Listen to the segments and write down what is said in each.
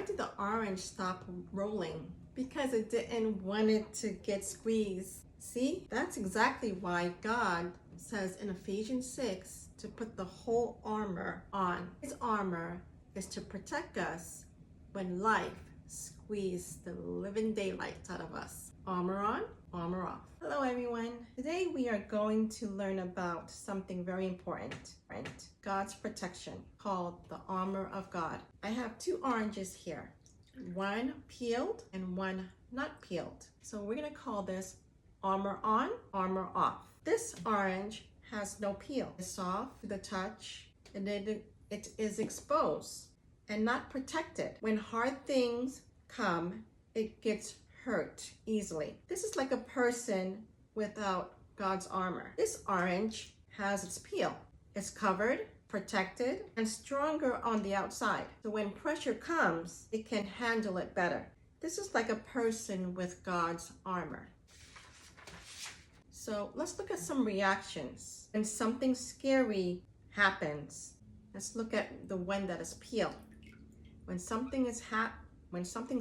did the orange stop rolling? Because it didn't want it to get squeezed. See, that's exactly why God says in Ephesians 6 to put the whole armor on. His armor is to protect us when life squeezes the living daylights out of us. Armor on, armor off. Hello everyone. Today we are going to learn about something very important, God's protection, called the armor of God. I have two oranges here, one peeled and one not peeled. So we're going to call this armor on, armor off. This orange has no peel. It's soft to the touch, and then it is exposed and not protected. When hard things come, it gets hurt easily. This is like a person without God's armor. This orange has its peel. It's covered, protected, and stronger on the outside. So when pressure comes, it can handle it better. This is like a person with God's armor. So let's look at some reactions. When something scary happens, let's look at the one that is peeled. When something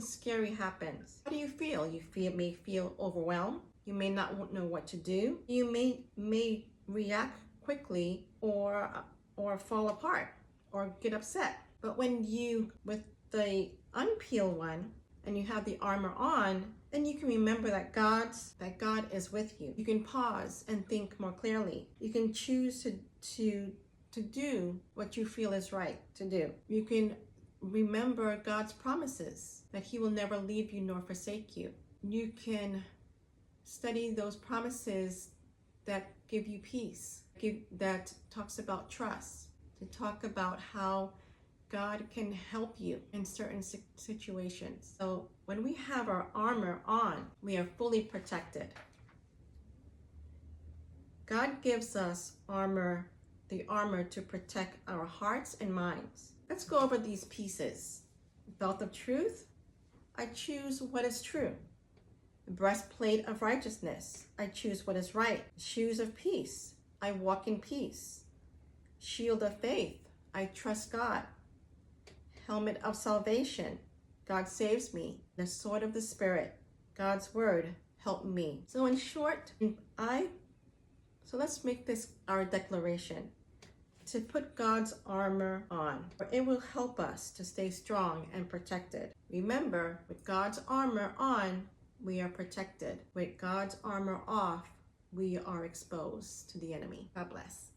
scary happens, how do you feel? You may feel overwhelmed. You may not know what to do. You may react quickly or fall apart or get upset. But when with the unpeeled one and you have the armor on, then you can remember that God is with you. You can pause and think more clearly. You can choose to do what you feel is right to do. You can remember God's promises that He will never leave you nor forsake you. You can study those promises that give you peace, that talks about trust, to talk about how God can help you in certain situations. So when we have our armor on, we are fully protected. God gives us the armor to protect our hearts and minds. Let's go over these pieces. Belt of truth, I choose what is true. The breastplate of righteousness, I choose what is right. Shoes of peace, I walk in peace. Shield of faith, I trust God. Helmet of salvation, God saves me. The sword of the Spirit, God's word, help me. So in short, so let's make this our declaration. To put God's armor on, for it will help us to stay strong and protected. Remember, with God's armor on, we are protected. With God's armor off, we are exposed to the enemy. God bless.